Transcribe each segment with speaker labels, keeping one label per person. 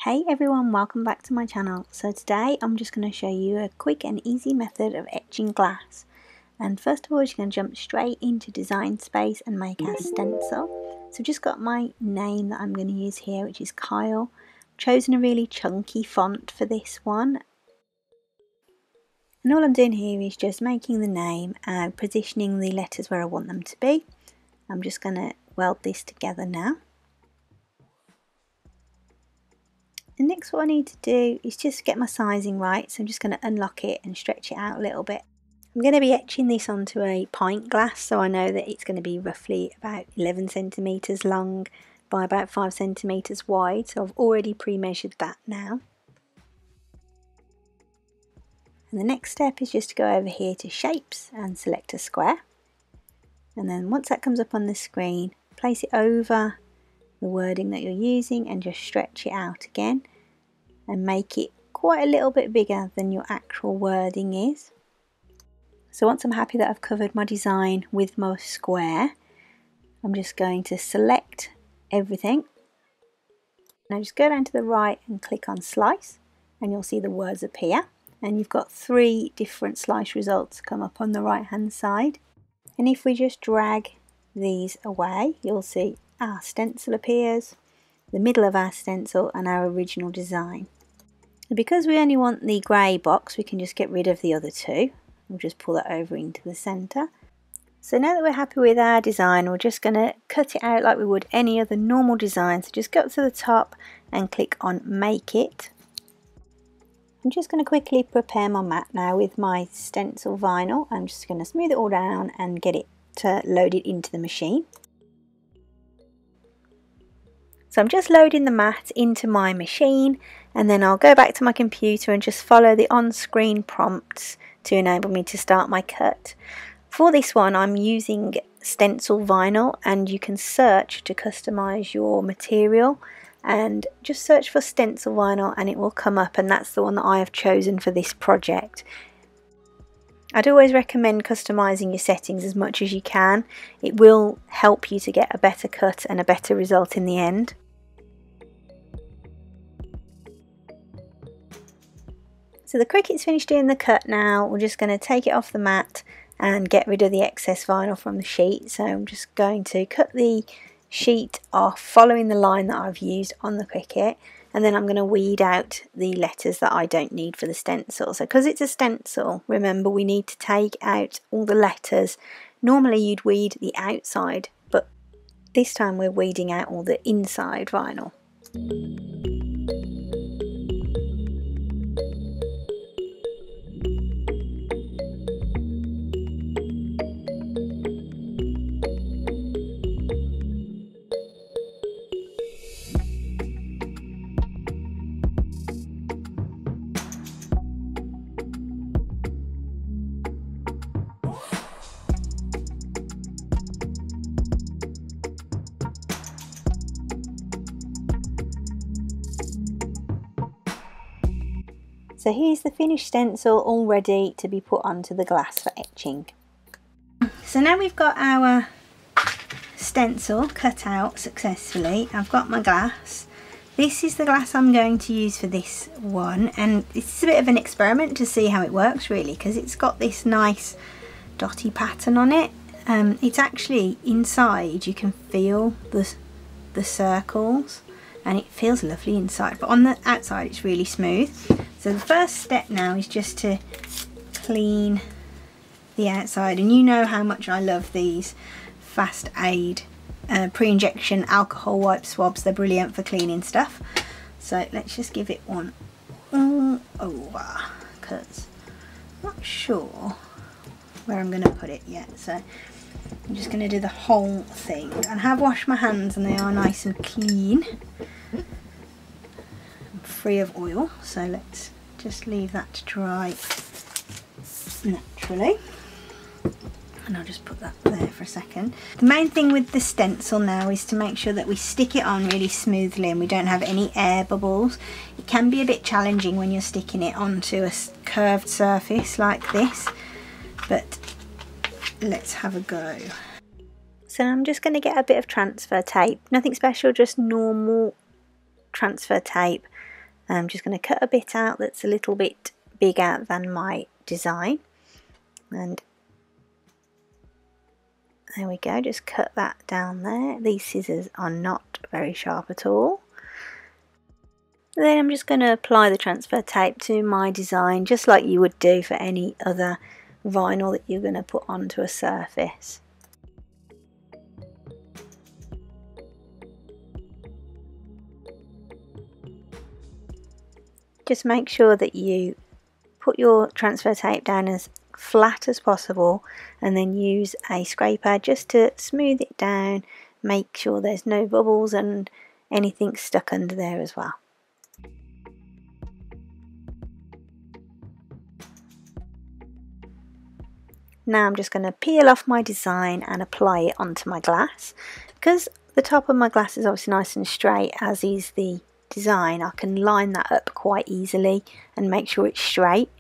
Speaker 1: Hey everyone, welcome back to my channel. So today I'm just going to show you a quick and easy method of etching glass. And first of all, you're going to jump straight into design space and make our stencil. So I've just got my name that I'm going to use here, which is Kyle. I've chosen a really chunky font for this one. And all I'm doing here is just making the name and positioning the letters where I want them to be. I'm just going to weld this together now. And next what I need to do is just get my sizing right, so I'm just going to unlock it and stretch it out a little bit. I'm going to be etching this onto a pint glass, so I know that it's going to be roughly about 11 centimetres long by about 5 centimetres wide, so I've already pre-measured that now. And the next step is just to go over here to shapes and select a square. And then once that comes up on the screen, place it over the wording that you're using and just stretch it out again and make it quite a little bit bigger than your actual wording is. So once I'm happy that I've covered my design with my square, I'm just going to select everything. Now just go down to the right and click on slice and you'll see the words appear, and you've got 3 different slice results come up on the right hand side. And if we just drag these away, you'll see our stencil appears, the middle of our stencil and our original design. And because we only want the grey box, we can just get rid of the other 2. We'll just pull that over into the centre. So now that we're happy with our design, we're just going to cut it out like we would any other normal design. So just go up to the top and click on Make It. I'm just going to quickly prepare my mat now with my stencil vinyl. I'm just going to smooth it all down and get it loaded into the machine. So I'm just loading the mat into my machine, and then I'll go back to my computer and just follow the on-screen prompts to enable me to start my cut. For this one I'm using stencil vinyl, and you can search to customize your material and just search for stencil vinyl and it will come up, and that's the one that I have chosen for this project. I'd always recommend customizing your settings as much as you can. It will help you to get a better cut and a better result in the end. So the Cricut's finished doing the cut now. We're just going to take it off the mat and get rid of the excess vinyl from the sheet. So I'm just going to cut the sheet off following the line that I've used on the Cricut, and then I'm going to weed out the letters that I don't need for the stencil. So because it's a stencil, remember we need to take out all the letters. Normally you'd weed the outside, but this time we're weeding out all the inside vinyl. So here's the finished stencil all ready to be put onto the glass for etching. So now we've got our stencil cut out successfully. I've got my glass. This is the glass I'm going to use for this one, and it's a bit of an experiment to see how it works really, because it's got this nice dotty pattern on it. It's actually inside, you can feel the circles and it feels lovely inside, but on the outside it's really smooth. So the first step now is just to clean the outside, and you know how much I love these Fast Aid pre-injection alcohol wipe swabs. They're brilliant for cleaning stuff. So let's just give it one over, because I'm not sure where I'm going to put it yet. So I'm just going to do the whole thing. I have washed my hands and they are nice and clean, free of oil, so let's just leave that to dry naturally, and I'll just put that there for a second. The main thing with the stencil now is to make sure that we stick it on really smoothly and we don't have any air bubbles. It can be a bit challenging when you're sticking it onto a curved surface like this, but let's have a go. So I'm just going to get a bit of transfer tape, nothing special, just normal transfer tape, I'm just going to cut a bit out that's a little bit bigger than my design, and there we go, just cut that down there. These scissors are not very sharp at all. Then I'm just going to apply the transfer tape to my design, just like you would do for any other vinyl that you're going to put onto a surface. Just make sure that you put your transfer tape down as flat as possible, and then use a scraper just to smooth it down, make sure there's no bubbles and anything stuck under there as well. Now I'm just going to peel off my design and apply it onto my glass. Because the top of my glass is obviously nice and straight, as is the design, I can line that up quite easily and make sure it's straight.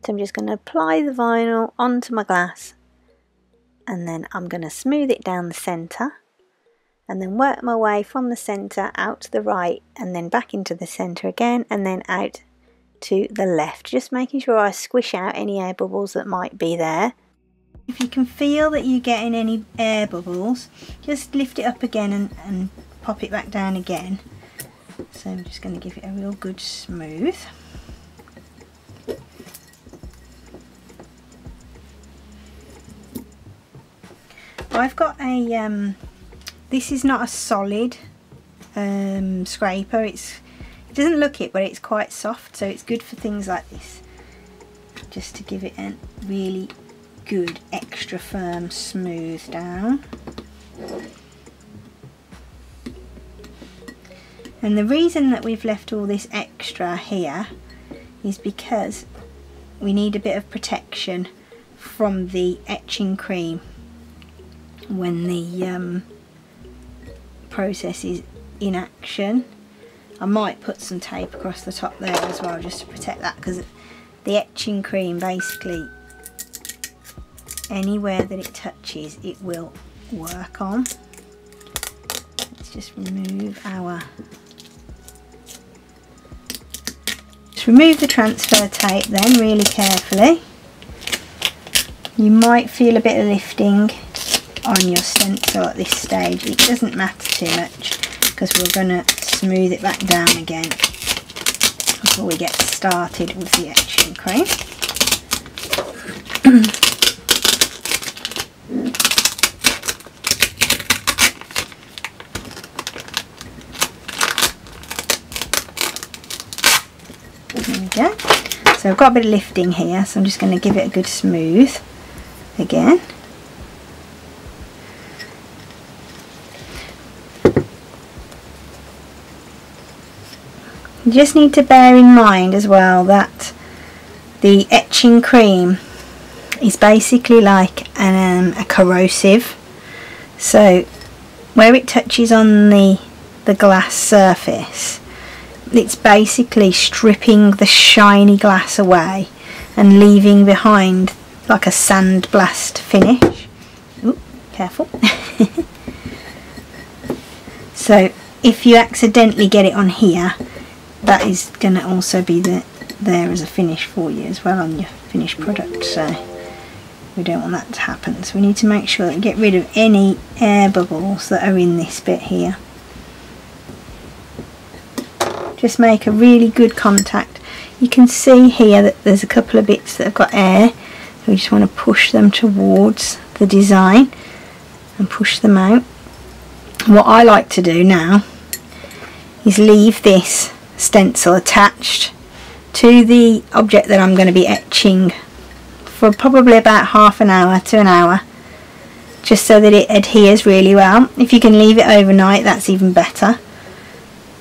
Speaker 1: So I'm just going to apply the vinyl onto my glass, and then I'm going to smooth it down the centre, and then work my way from the centre out to the right, and then back into the centre again, and then out to the left, just making sure I squish out any air bubbles that might be there. If you can feel that you're getting any air bubbles, just lift it up again and pop it back down again. So I'm just going to give it a real good smooth. I've got a this is not a solid scraper. It doesn't look it, but it's quite soft, so it's good for things like this, just to give it a really good extra firm smooth down. And the reason that we've left all this extra here is because we need a bit of protection from the etching cream when the process is in action. I might put some tape across the top there as well, just to protect that, because the etching cream, basically anywhere that it touches it will work on. Let's just remove the transfer tape then really carefully. You might feel a bit of lifting on your stencil at this stage. It doesn't matter too much, because we're going to smooth it back down again before we get started with the etching cream. There we go. So I've got a bit of lifting here, so I'm just going to give it a good smooth again. You just need to bear in mind as well that the etching cream is basically like a corrosive, so where it touches on the glass surface, it's basically stripping the shiny glass away and leaving behind like a sandblast finish. Ooh, careful. So if you accidentally get it on here, that is going to also be there as a finish for you as well on your finished product, so we don't want that to happen. So we need to make sure that we get rid of any air bubbles that are in this bit here. Just make a really good contact. You can see here that there's a couple of bits that have got air, so we just want to push them towards the design and push them out. What I like to do now is leave this stencil attached to the object that I'm going to be etching for probably about half an hour to an hour, just so that it adheres really well. If you can leave it overnight, that's even better,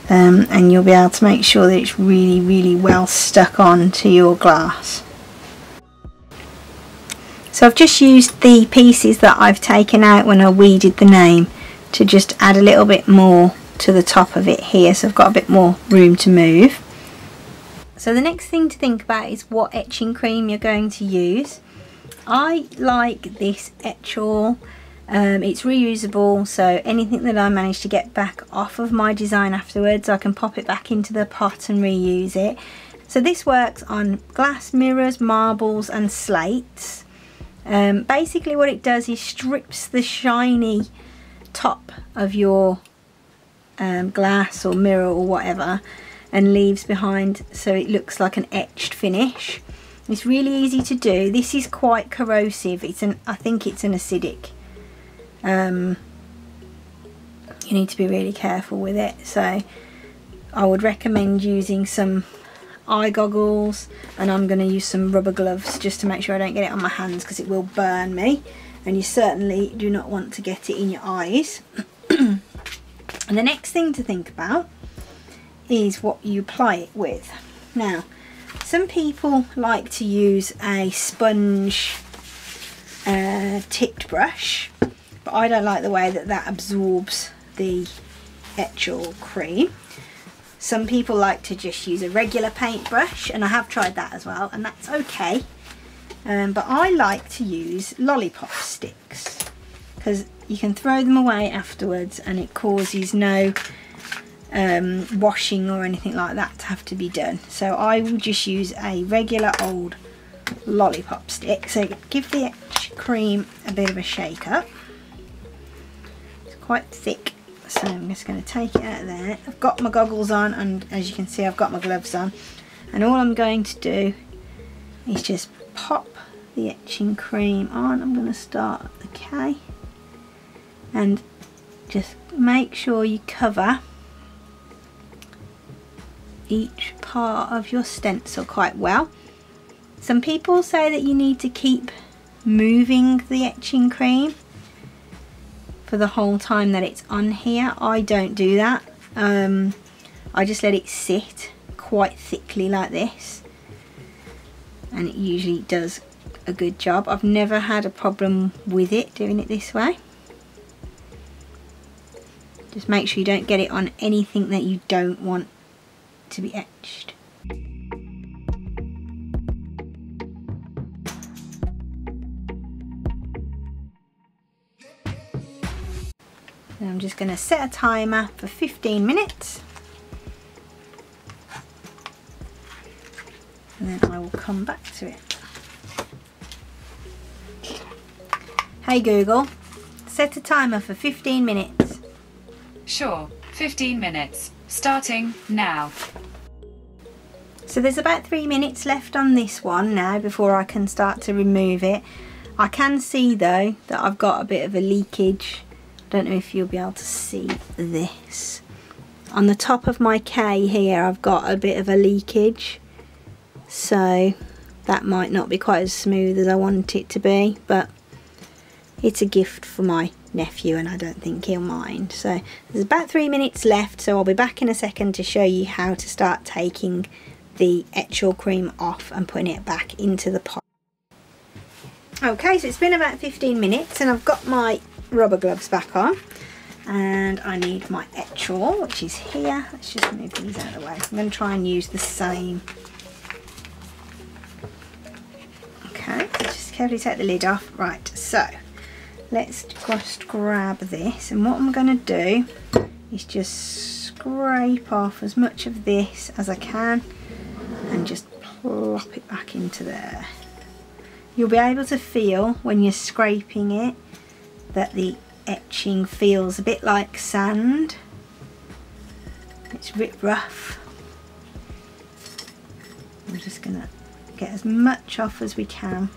Speaker 1: and you'll be able to make sure that it's really well stuck on to your glass. So I've just used the pieces that I've taken out when I weeded the name to just add a little bit more to the top of it here, so I've got a bit more room to move. So the next thing to think about is what etching cream you're going to use. I like this Etch All It's reusable, so anything that I manage to get back off of my design afterwards, I can pop it back into the pot and reuse it. So this works on glass, mirrors, marbles and slates. Basically what it does is strips the shiny top of your glass or mirror or whatever and leaves behind so it looks like an etched finish. It's really easy to do. This is quite corrosive. I think it's an acidic. You need to be really careful with it, so I would recommend using some eye goggles, and I'm going to use some rubber gloves just to make sure I don't get it on my hands because it will burn me, and you certainly do not want to get it in your eyes. And the next thing to think about is what you apply it with. Now, some people like to use a sponge tipped brush, but I don't like the way that absorbs the etch or cream. Some people like to just use a regular paintbrush, and I have tried that as well, and that's okay. But I like to use lollipop sticks because you can throw them away afterwards and it causes no washing or anything like that to have to be done. So I will just use a regular old lollipop stick. So give the etch cream a bit of a shake up. It's quite thick. So I'm just going to take it out of there. I've got my goggles on, and as you can see I've got my gloves on, and all I'm going to do is just pop the etching cream on. I'm going to start at the K and just make sure you cover each part of your stencil quite well. Some people say that you need to keep moving the etching cream for the whole time that it's on here. I don't do that. I just let it sit quite thickly like this, and it usually does a good job. I've never had a problem with it doing it this way. Just make sure you don't get it on anything that you don't want to be etched. And I'm just going to set a timer for 15 minutes, and then I will come back to it. Hey Google, set a timer for 15 minutes.
Speaker 2: Sure, 15 minutes, starting now.
Speaker 1: So there's about 3 minutes left on this one now before I can start to remove it. I can see though that I've got a bit of a leakage. I don't know if you'll be able to see this. On the top of my K here I've got a bit of a leakage, so that might not be quite as smooth as I want it to be, but it's a gift for my nephew and I don't think he'll mind. So there's about 3 minutes left, so I'll be back in a second to show you how to start taking the etch or cream off and putting it back into the pot. Okay, so it's been about 15 minutes and I've got my rubber gloves back on, and I need my etch or, which is here. Let's just move these out of the way. I'm going to try and use the same. Okay, just carefully take the lid off. Right, so let's just grab this, and what I'm going to do is just scrape off as much of this as I can and just plop it back into there. You'll be able to feel when you're scraping it that the etching feels a bit like sand. It's a bit rough. I'm just going to get as much off as we can.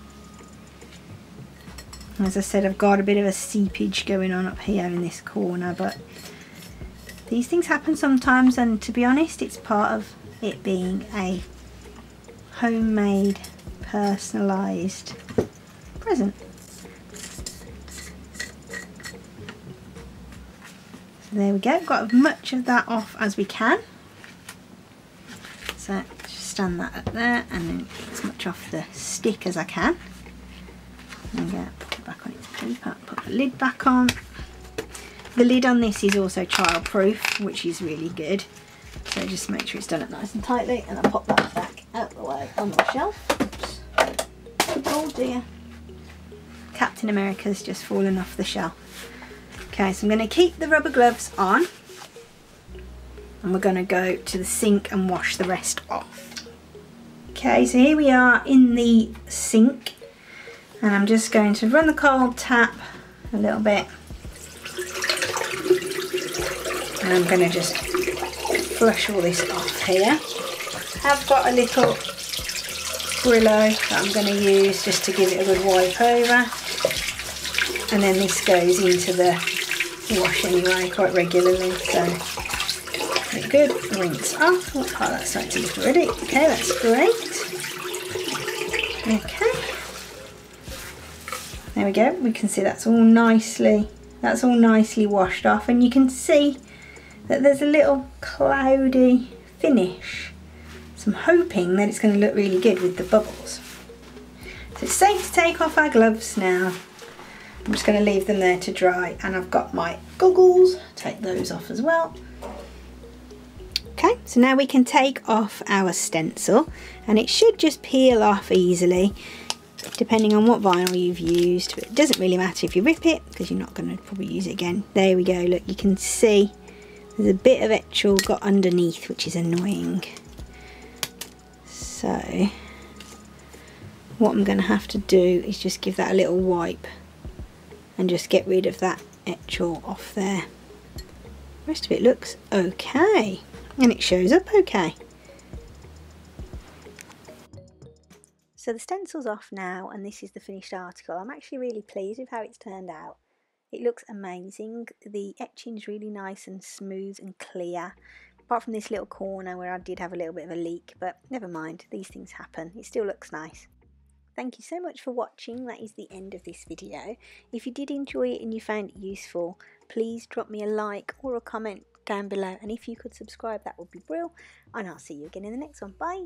Speaker 1: As I said, I've got a bit of a seepage going on up here in this corner, but these things happen sometimes, and to be honest, it's part of it being a homemade, personalised present. So there we go, got as much of that off as we can. So just stand that up there and then get as much off the stick as I can. And put it back on its paper, put the lid back on. The lid on this is also child proof, which is really good. So just make sure it's done it nice and tightly, and I'll pop that back out the way on the shelf. Oops. Oh dear. Captain America's just fallen off the shelf. Okay, so I'm going to keep the rubber gloves on and we're going to go to the sink and wash the rest off. Okay, so here we are in the sink and I'm just going to run the cold tap a little bit and I'm going to just flush all this off here. I've got a little Brillo that I'm going to use just to give it a good wipe over, and then this goes into the wash anyway quite regularly, so very good. Rinse off. Oh, that's starting to look already. Okay, that's great. Okay, there we go. We can see that's all nicely washed off, and you can see that there's a little cloudy finish. So I'm hoping that it's going to look really good with the bubbles. So it's safe to take off our gloves now. I'm just going to leave them there to dry, and I've got my goggles, take those off as well. Okay, so now we can take off our stencil, and it should just peel off easily depending on what vinyl you've used, but it doesn't really matter if you rip it because you're not going to probably use it again. There we go, look, you can see there's a bit of etch all got underneath, which is annoying. So what I'm going to have to do is just give that a little wipe and just get rid of that etch all off there. The rest of it looks okay, and it shows up okay. So the stencil's off now, and this is the finished article. I'm actually really pleased with how it's turned out. It looks amazing. The etching's really nice and smooth and clear, apart from this little corner where I did have a little bit of a leak, but never mind, these things happen. It still looks nice. Thank you so much for watching. That is the end of this video. If you did enjoy it and you found it useful, please drop me a like or a comment down below, and if you could subscribe, that would be brilliant, and I'll see you again in the next one. Bye.